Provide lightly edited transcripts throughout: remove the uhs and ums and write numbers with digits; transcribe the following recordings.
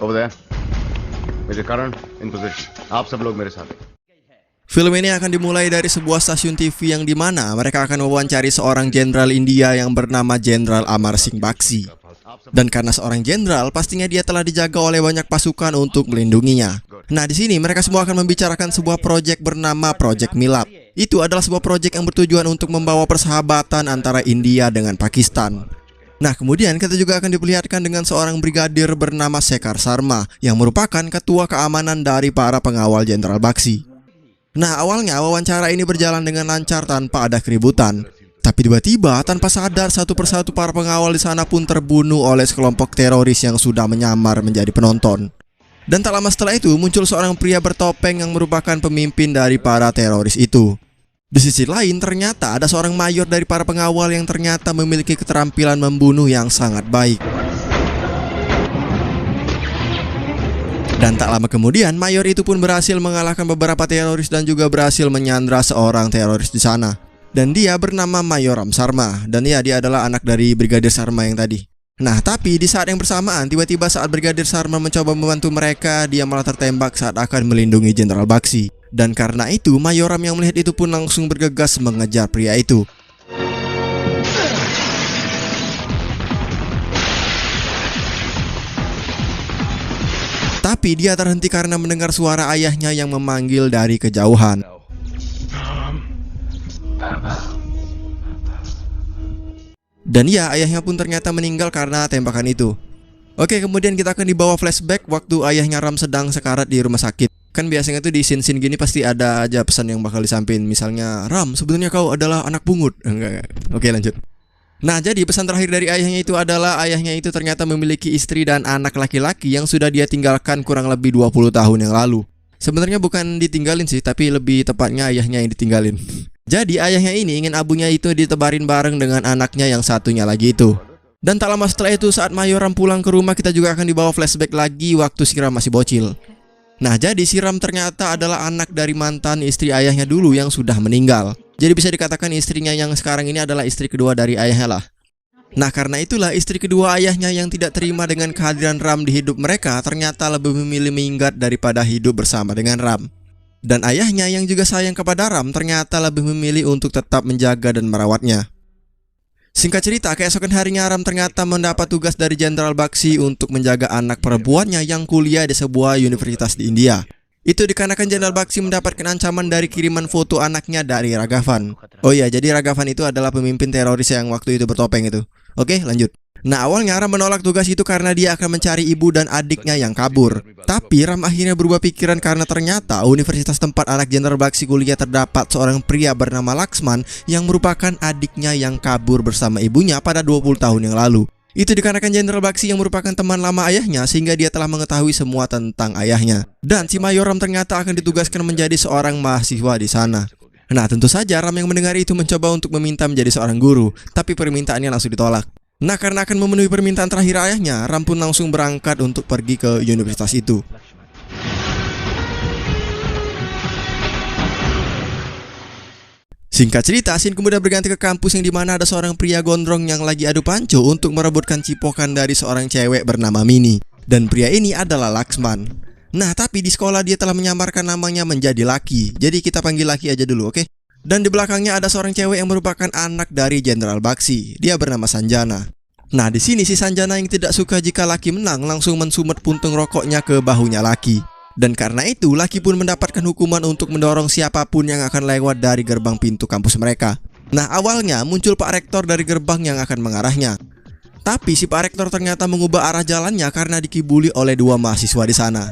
Over there. Major Karan in position. आप सब लोग मेरे साथ हैं. Film ini akan dimulai dari sebuah stasiun TV yang dimana mereka akan mewawancari seorang jenderal India yang bernama Jenderal Amar Singh Bakshi. Dan karena seorang jenderal, pastinya dia telah dijaga oleh banyak pasukan untuk melindunginya. Nah, di sini mereka semua akan membicarakan sebuah proyek bernama Project Milap. Itu adalah sebuah proyek yang bertujuan untuk membawa persahabatan antara India dengan Pakistan. Nah, kemudian kita juga akan diperlihatkan dengan seorang brigadir bernama Shekhar Sharma yang merupakan ketua keamanan dari para pengawal Jenderal Bakshi. Nah, awalnya wawancara ini berjalan dengan lancar tanpa ada keributan. Tapi tiba-tiba tanpa sadar satu persatu para pengawal di sana pun terbunuh oleh sekelompok teroris yang sudah menyamar menjadi penonton. Dan tak lama setelah itu muncul seorang pria bertopeng yang merupakan pemimpin dari para teroris itu. Di sisi lain ternyata ada seorang mayor dari para pengawal yang ternyata memiliki keterampilan membunuh yang sangat baik. Dan tak lama kemudian mayor itu pun berhasil mengalahkan beberapa teroris dan juga berhasil menyandra seorang teroris di sana. Dan dia bernama Mayoram Sharma. Dan dia adalah anak dari Brigadir Sharma yang tadi. Nah, tapi di saat yang bersamaan, tiba-tiba saat Brigadir Sharma mencoba membantu mereka, dia malah tertembak saat akan melindungi Jenderal Bakshi. Dan karena itu, Mayoram yang melihat itu pun langsung bergegas mengejar pria itu. Tapi dia terhenti karena mendengar suara ayahnya yang memanggil dari kejauhan. Dan ya, ayahnya pun ternyata meninggal karena tembakan itu. Oke, kemudian kita akan dibawa flashback waktu ayahnya Ram sedang sekarat di rumah sakit. Kan biasanya tuh di scene-scene gini pasti ada aja pesan yang bakal disampaikan. Misalnya, Ram, sebenarnya kau adalah anak pungut. Enggak. Oke, lanjut. Nah, jadi pesan terakhir dari ayahnya itu adalah ayahnya itu ternyata memiliki istri dan anak laki-laki yang sudah dia tinggalkan kurang lebih 20 tahun yang lalu. Sebenarnya bukan ditinggalin sih, tapi lebih tepatnya ayahnya yang ditinggalin. Jadi ayahnya ini ingin abunya itu ditebarin bareng dengan anaknya yang satunya lagi itu. Dan tak lama setelah itu saat Mayoram pulang ke rumah, kita juga akan dibawa flashback lagi waktu si Ram masih bocil. Nah, jadi si Ram ternyata adalah anak dari mantan istri ayahnya dulu yang sudah meninggal. Jadi bisa dikatakan istrinya yang sekarang ini adalah istri kedua dari ayahnya lah. Nah, karena itulah istri kedua ayahnya yang tidak terima dengan kehadiran Ram di hidup mereka ternyata lebih memilih minggat daripada hidup bersama dengan Ram. Dan ayahnya yang juga sayang kepada Ram ternyata lebih memilih untuk tetap menjaga dan merawatnya. Singkat cerita, keesokan harinya Ram ternyata mendapat tugas dari Jenderal Bakshi untuk menjaga anak perempuannya yang kuliah di sebuah universitas di India. Itu dikarenakan Jenderal Bakshi mendapatkan ancaman dari kiriman foto anaknya dari Raghavan. Oh iya, jadi Raghavan itu adalah pemimpin teroris yang waktu itu bertopeng itu. Oke, lanjut. Nah, awalnya Ram menolak tugas itu karena dia akan mencari ibu dan adiknya yang kabur. Tapi Ram akhirnya berubah pikiran karena ternyata universitas tempat anak Jenderal Bakshi kuliah terdapat seorang pria bernama Laxman yang merupakan adiknya yang kabur bersama ibunya pada 20 tahun yang lalu. Itu dikarenakan Jenderal Bakshi yang merupakan teman lama ayahnya sehingga dia telah mengetahui semua tentang ayahnya. Dan si Mayoram ternyata akan ditugaskan menjadi seorang mahasiswa di sana. Nah, tentu saja Ram yang mendengar itu mencoba untuk meminta menjadi seorang guru, tapi permintaannya langsung ditolak. Nah, karena akan memenuhi permintaan terakhir ayahnya, Ram pun langsung berangkat untuk pergi ke universitas itu. Singkat cerita, scene kemudian berganti ke kampus yang dimana ada seorang pria gondrong yang lagi adu panco untuk merebutkan cipokan dari seorang cewek bernama Mini. Dan pria ini adalah Laxman. Nah, tapi di sekolah dia telah menyamarkan namanya menjadi Laki. Jadi kita panggil Laki aja dulu, oke? Dan di belakangnya ada seorang cewek yang merupakan anak dari Jenderal Bakshi. Dia bernama Sanjana. Nah, di sini si Sanjana yang tidak suka jika Laki menang langsung mensumet puntung rokoknya ke bahunya Laki. Dan karena itu Laki pun mendapatkan hukuman untuk mendorong siapapun yang akan lewat dari gerbang pintu kampus mereka. Nah, awalnya muncul Pak Rektor dari gerbang yang akan mengarahnya. Tapi si Pak Rektor ternyata mengubah arah jalannya karena dikibuli oleh dua mahasiswa di sana.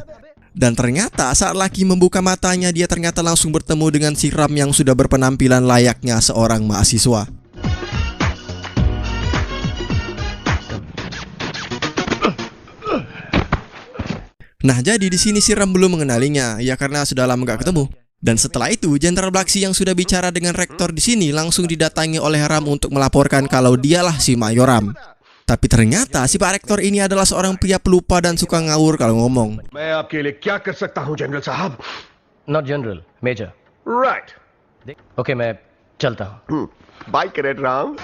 Dan ternyata saat Laki membuka matanya, dia ternyata langsung bertemu dengan si Ram yang sudah berpenampilan layaknya seorang mahasiswa. Nah, jadi di sini si Ram belum mengenalinya, ya karena sudah lama gak ketemu. Dan setelah itu, Jenderal Bakshi yang sudah bicara dengan rektor di sini langsung didatangi oleh Ram untuk melaporkan kalau dialah si Mayoram. Tapi ternyata si Pak Rektor ini adalah seorang pria pelupa dan suka ngawur kalau ngomong. मैं आपके लिए क्या कर सकता हूं जनरल साहब? Not general, major. Right. Okay, मैं चलता हूँ. Bye, Cadet Ram.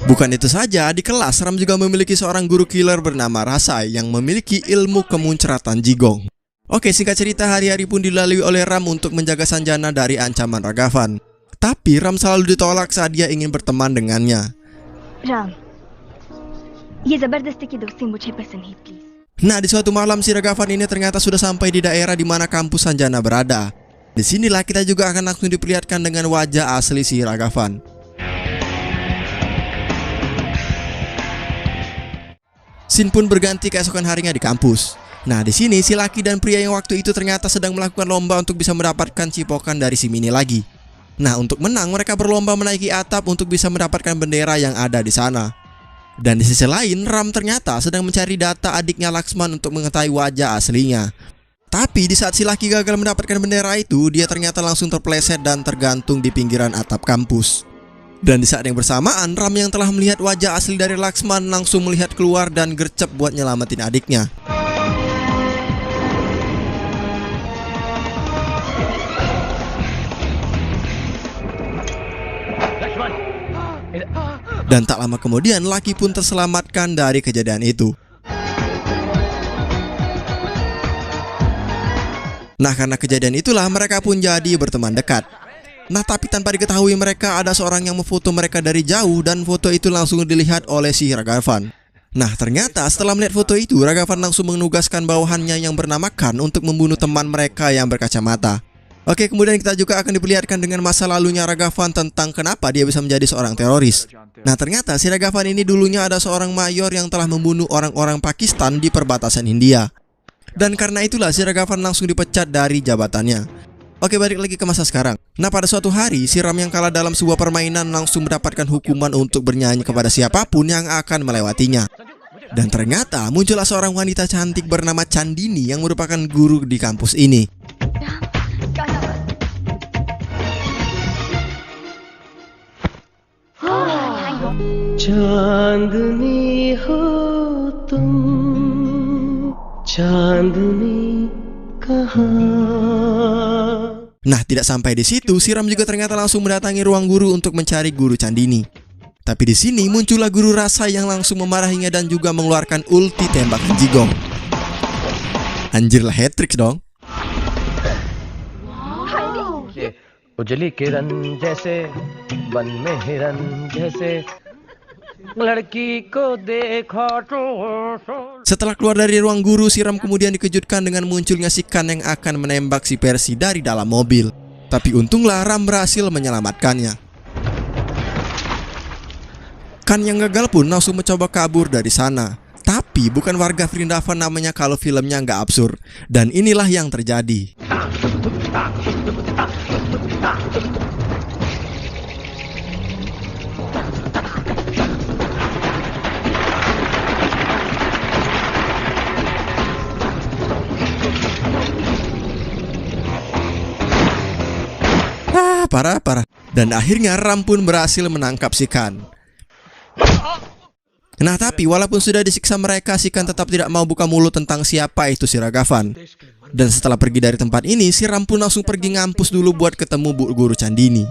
Bukan itu saja, di kelas Ram juga memiliki seorang guru killer bernama Rasai yang memiliki ilmu kemunceratan jigong. Oke, singkat cerita, hari-hari pun dilalui oleh Ram untuk menjaga Sanjana dari ancaman Ragavan. Tapi Ram selalu ditolak saat dia ingin berteman dengannya. Ram, ये जबरदस्ती की दोस्ती मुझे पसंद नहीं, please. Nah, di suatu malam si Ragavan ini ternyata sudah sampai di daerah di mana kampus Sanjana berada. Disinilah kita juga akan langsung diperlihatkan dengan wajah asli si Ragavan. Scene pun berganti keesokan harinya di kampus. Nah, di sini si laki dan pria yang waktu itu ternyata sedang melakukan lomba untuk bisa mendapatkan cipokan dari si Mini lagi. Nah, untuk menang mereka berlomba menaiki atap untuk bisa mendapatkan bendera yang ada di sana. Dan di sisi lain, Ram ternyata sedang mencari data adiknya Laksman untuk mengetahui wajah aslinya. Tapi di saat si laki gagal mendapatkan bendera itu, dia ternyata langsung terpleset dan tergantung di pinggiran atap kampus. Dan di saat yang bersamaan, Ram yang telah melihat wajah asli dari Laksman langsung melihat keluar dan gercep buat nyelamatin adiknya. Dan tak lama kemudian, laki pun terselamatkan dari kejadian itu. Nah, karena kejadian itulah mereka pun jadi berteman dekat. Nah, tapi tanpa diketahui mereka ada seorang yang memfoto mereka dari jauh dan foto itu langsung dilihat oleh si Ragavan. Nah, ternyata setelah melihat foto itu, Ragavan langsung menugaskan bawahannya yang bernama Khan untuk membunuh teman mereka yang berkacamata. Oke, kemudian kita juga akan diperlihatkan dengan masa lalunya Ragavan tentang kenapa dia bisa menjadi seorang teroris. Nah, ternyata si Ragavan ini dulunya ada seorang mayor yang telah membunuh orang-orang Pakistan di perbatasan India. Dan karena itulah si Ragavan langsung dipecat dari jabatannya. Oke, balik lagi ke masa sekarang. Nah, pada suatu hari, si Ram yang kalah dalam sebuah permainan langsung mendapatkan hukuman untuk bernyanyi kepada siapapun yang akan melewatinya. Dan ternyata muncullah seorang wanita cantik bernama Chandini yang merupakan guru di kampus ini. चांदनी हो तुम चांदनी कहाँ. Nah, tidak sampai di situ, si Ram juga ternyata langsung mendatangi ruang guru untuk mencari guru Chandini. Tapi di sini muncullah guru Rasa yang langsung memarahinya dan juga mengeluarkan ulti tembakan jigong. Anjir lah, hat-trick dong. उजली किरण जैसे वन में हिरन जैसे लड़की को देखा तो. Setelah keluar dari ruang guru, si Ram kemudian dikejutkan dengan munculnya si Khan yang akan menembak si Percy dari dalam mobil. Tapi untunglah Ram berhasil menyelamatkannya. Khan yang gagal pun langsung mencoba kabur dari sana. Tapi bukan warga Vrindavan namanya kalau filmnya nggak absurd. Dan inilah yang terjadi. Parah. Dan akhirnya Ram pun berhasil menangkap si Khan. Nah, tapi walaupun sudah disiksa mereka, si Khan tetap tidak mau buka mulut tentang siapa itu si Ragavan. Dan setelah pergi dari tempat ini, si Ram pun langsung pergi ngampus dulu buat ketemu Bu Guru Chandini.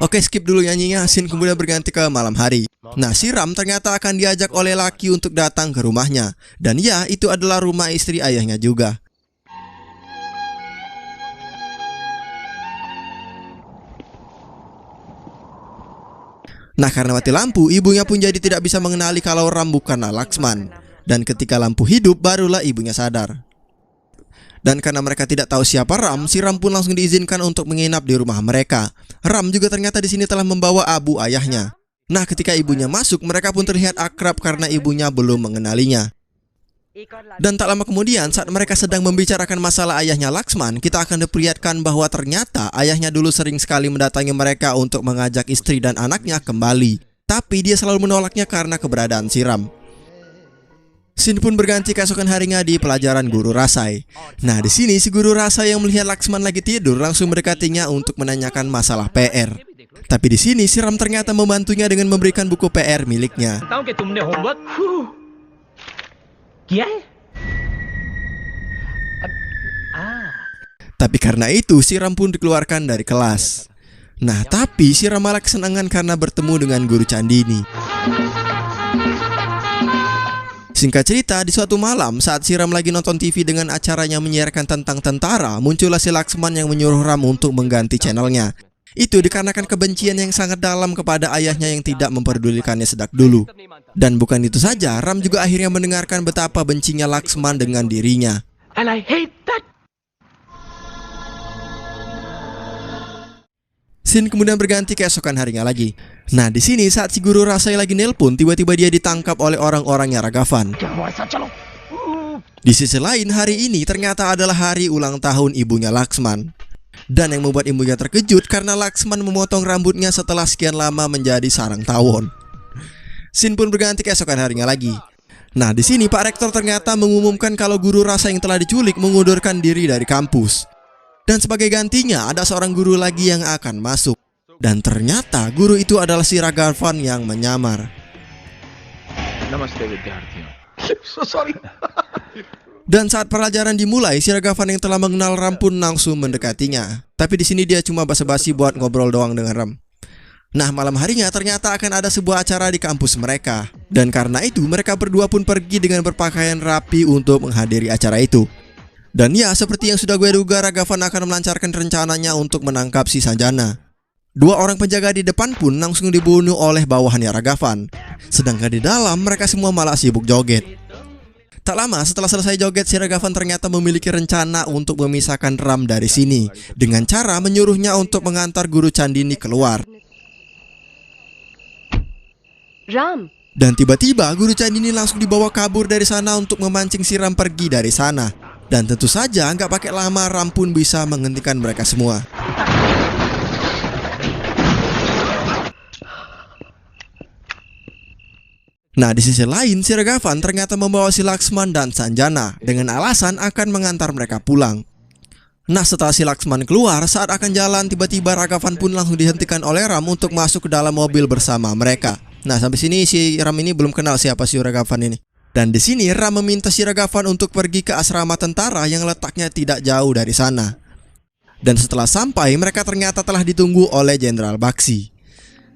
Oke, skip dulu nyanyinya. Scene kemudian berganti ke malam hari. Nah, si Ram ternyata akan diajak oleh laki untuk datang ke rumahnya. Dan ya, itu adalah rumah istri ayahnya juga. Nah, karena mati lampu, ibunya pun jadi tidak bisa mengenali kalau Ram bukanlah Laksman. Dan ketika lampu hidup, barulah ibunya sadar. Dan karena mereka tidak tahu siapa Ram, si Ram pun langsung diizinkan untuk menginap di rumah mereka. Ram juga ternyata di sini telah membawa abu ayahnya. Nah, ketika ibunya masuk, mereka pun terlihat akrab karena ibunya belum mengenalinya. Dan tak lama kemudian, saat mereka sedang membicarakan masalah ayahnya Laksman, kita akan diperlihatkan bahwa ternyata ayahnya dulu sering sekali mendatangi mereka untuk mengajak istri dan anaknya kembali. Tapi dia selalu menolaknya karena keberadaan si Ram. Scene pun berganti keesokan harinya di pelajaran Guru Rasai. Nah, di sini si Guru Rasai yang melihat Laksman lagi tidur langsung mendekatinya untuk menanyakan masalah PR. Tapi di sini si Ram ternyata membantunya dengan memberikan buku PR miliknya. Tapi karena itu si Ram pun dikeluarkan dari kelas. Nah tapi si Ram malah kesenangan karena bertemu dengan guru Candini. Singkat cerita, di suatu malam saat si Ram lagi nonton TV dengan acaranya menyiarkan tentang tentara, muncullah si Laksman yang menyuruh Ram untuk mengganti channelnya. Itu dikarenakan kebencian yang sangat dalam kepada ayahnya yang tidak memperdulikannya sejak dulu. Dan bukan itu saja, Ram juga akhirnya mendengarkan betapa bencinya Laksman dengan dirinya. And I hate that. Scene kemudian berganti keesokan harinya lagi. Nah di sini saat si guru Rasai lagi nelpon, tiba-tiba dia ditangkap oleh orang-orangnya Ragavan. Di sisi lain, hari ini ternyata adalah hari ulang tahun ibunya Laksman. Dan yang membuat ibunya terkejut karena Laksman memotong rambutnya setelah sekian lama menjadi sarang tawon. Scene pun berganti keesokan harinya lagi. Nah di sini Pak Rektor ternyata mengumumkan kalau guru Rasa yang telah diculik mengundurkan diri dari kampus. Dan sebagai gantinya ada seorang guru lagi yang akan masuk. Dan ternyata guru itu adalah si Ragavan yang menyamar. Namaste vidyarthiyon. So sorry. Dan saat pelajaran dimulai, si Ragavan yang telah mengenal Ram pun langsung mendekatinya. Tapi di sini dia cuma basa-basi buat ngobrol doang dengan Ram. Nah malam harinya ternyata akan ada sebuah acara di kampus mereka. Dan karena itu mereka berdua pun pergi dengan berpakaian rapi untuk menghadiri acara itu. Dan ya seperti yang sudah gue duga, Ragavan akan melancarkan rencananya untuk menangkap si Sanjana. Dua orang penjaga di depan pun langsung dibunuh oleh bawahannya Ragavan. Sedangkan di dalam mereka semua malah sibuk joget. Tak lama setelah selesai joget, si Ragavan ternyata memiliki rencana untuk memisahkan Ram dari sini dengan cara menyuruhnya untuk mengantar guru Candini keluar. Ram, Dan tiba-tiba guru Candini langsung dibawa kabur dari sana untuk memancing si Ram pergi dari sana. Dan tentu saja nggak pakai lama Ram pun bisa menghentikan mereka semua. Nah di sisi lain, si Ragavan ternyata membawa si Laksman dan Sanjana dengan alasan akan mengantar mereka pulang. Nah setelah si Laksman keluar, saat akan jalan tiba-tiba Ragavan pun langsung dihentikan oleh Ram untuk masuk ke dalam mobil bersama mereka. Nah sampai sini si Ram ini belum kenal siapa si Ragavan ini. Dan di sini Ram meminta si Ragavan untuk pergi ke asrama tentara yang letaknya tidak jauh dari sana. Dan setelah sampai, mereka ternyata telah ditunggu oleh Jenderal Baxi.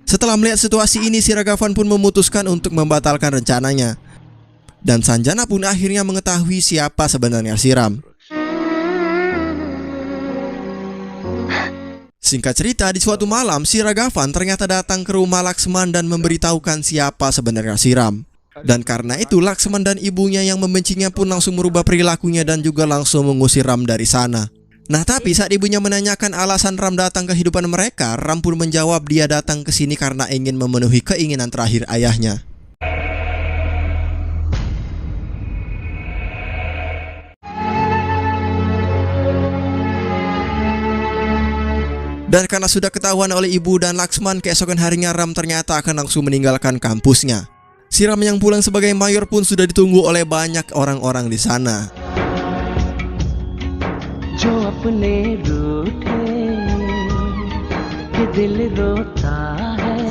Setelah melihat situasi ini, si Ragavan pun memutuskan untuk membatalkan rencananya. Dan Sanjana pun akhirnya mengetahui siapa sebenarnya si Ram. Singkat cerita, di suatu malam, si Ragavan ternyata datang ke rumah Laksman dan memberitahukan siapa sebenarnya si Ram. Dan karena itu Laksman dan ibunya yang membencinya pun langsung merubah perilakunya dan juga langsung mengusir Ram dari sana. Nah tapi saat ibunya menanyakan alasan Ram datang ke kehidupan mereka, Ram pun menjawab dia datang ke sini karena ingin memenuhi keinginan terakhir ayahnya. Dan karena sudah ketahuan oleh ibu dan Laksman, keesokan harinya Ram ternyata akan langsung meninggalkan kampusnya. Si Ram yang pulang sebagai mayor pun sudah ditunggu oleh banyak orang-orang di sana.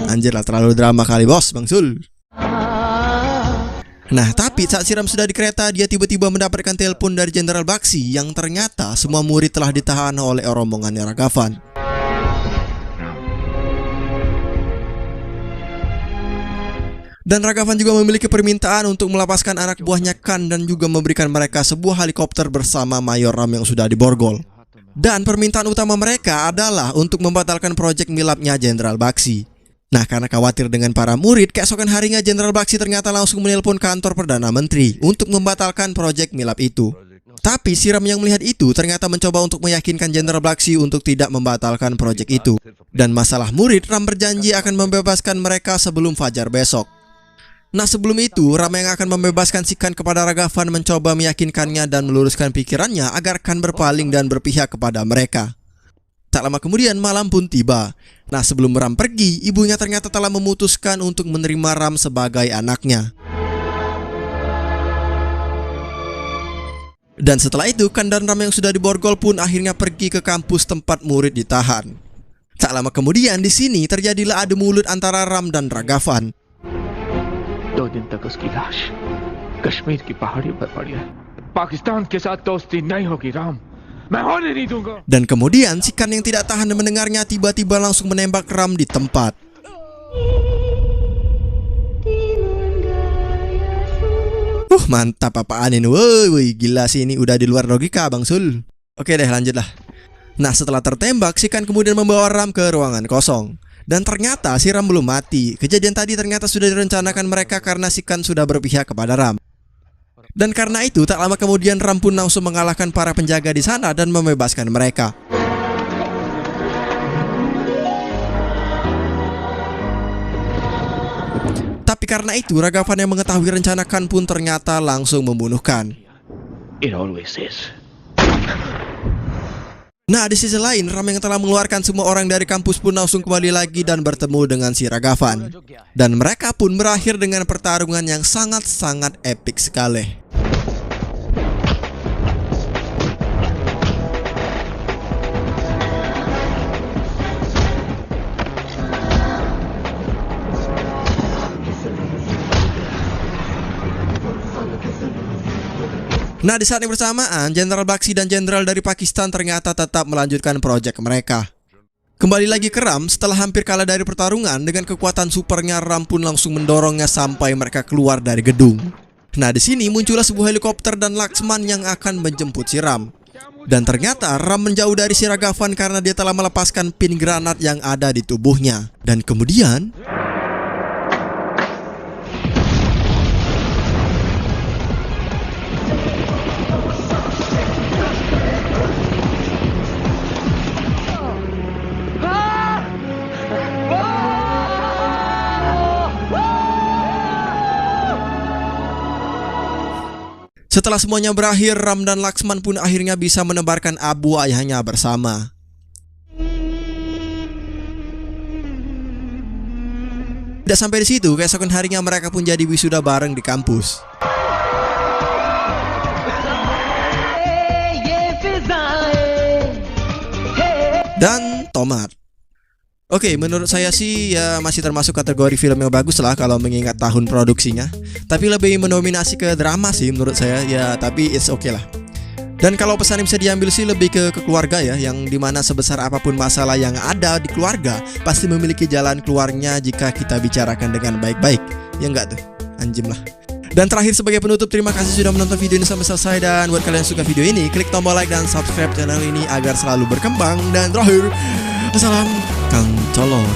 Anjir lah, terlalu drama kali bos, Bang Sul. Nah tapi saat si Ram sudah di kereta, dia tiba-tiba mendapatkan telepon dari Jenderal Baxi yang ternyata semua murid telah ditahan oleh rombongannya Ragavan. Dan Ragavan juga memiliki permintaan untuk melepaskan anak buahnya Khan dan juga memberikan mereka sebuah helikopter bersama Mayor Ram yang sudah diborgol. Dan permintaan utama mereka adalah untuk membatalkan proyek milapnya Jenderal Baxi. Nah karena khawatir dengan para murid, keesokan harinya Jenderal Baxi ternyata langsung menelpon kantor Perdana Menteri untuk membatalkan proyek milap itu. Tapi si Ram yang melihat itu ternyata mencoba untuk meyakinkan Jenderal Baxi untuk tidak membatalkan proyek itu. Dan masalah murid, Ram berjanji akan membebaskan mereka sebelum fajar besok. Nah sebelum itu, Ram yang akan membebaskan si Khan kepada Ragavan mencoba meyakinkannya dan meluruskan pikirannya agar Khan berpaling dan berpihak kepada mereka. Tak lama kemudian malam pun tiba. Nah sebelum Ram pergi, ibunya ternyata telah memutuskan untuk menerima Ram sebagai anaknya. Dan setelah itu, Khan dan Ram yang sudah diborgol pun akhirnya pergi ke kampus tempat murid ditahan. Tak lama kemudian di sini terjadilah adu mulut antara Ram dan Ragavan. 2 दिन तक उसकी लाश कश्मीर की पहाड़ियों पर पड़ी है। पाकिस्तान के साथ दोस्ती नहीं होगी राम, मैं होने नहीं दूंगा। Dan kemudian si Kan yang tidak tahan mendengarnya tiba-tiba langsung menembak Ram di tempat. Mantap apaan ini. Woi, gila sih ini udah di luar logika Bang Sul. Oke deh, lanjutlah. Nah, setelah tertembak, si Kan kemudian membawa Ram ke ruangan kosong. Dan ternyata si Ram belum mati. Kejadian tadi ternyata sudah direncanakan mereka karena si Kan sudah berpihak kepada Ram. Dan karena itu, tak lama kemudian Ram pun langsung mengalahkan para penjaga di sana dan membebaskan mereka. Tapi karena itu, Ragavan yang mengetahui rencana Kan pun ternyata langsung membunuh Kan. It always is. Nah, di sisi lain, Ram yang telah mengeluarkan semua orang dari kampus pun langsung kembali lagi dan bertemu dengan si Ragavan. Dan mereka pun berakhir dengan pertarungan yang sangat-sangat epik sekali. Nah, di saat yang bersamaan, Jenderal Baxi dan Jenderal dari Pakistan ternyata tetap melanjutkan proyek mereka. Kembali lagi ke Ram, setelah hampir kalah dari pertarungan, dengan kekuatan supernya Ram pun langsung mendorongnya sampai mereka keluar dari gedung. Nah, di sini muncullah sebuah helikopter dan Laksman yang akan menjemput si Ram. Dan ternyata Ram menjauh dari si Ragavan karena dia telah melepaskan pin granat yang ada di tubuhnya. Dan kemudian setelah semuanya berakhir, Ram dan Laksman pun akhirnya bisa menebarkan abu ayahnya bersama. Tidak sampai di situ, keesokan harinya mereka pun jadi wisuda bareng di kampus. Dan tomat. Oke, menurut saya sih ya masih termasuk kategori film yang bagus lah kalau mengingat tahun produksinya. Tapi lebih mendominasi ke drama sih menurut saya ya, tapi it's okay lah. Dan kalau pesan yang bisa diambil sih lebih ke keluarga ya, yang dimana sebesar apapun masalah yang ada di keluarga pasti memiliki jalan keluarnya jika kita bicarakan dengan baik-baik. Ya enggak tuh, anjim lah. Dan terakhir sebagai penutup, terima kasih sudah menonton video ini sampai selesai. Dan buat kalian yang suka video ini, klik tombol like dan subscribe channel ini agar selalu berkembang. Dan terakhir, salam Kang Color.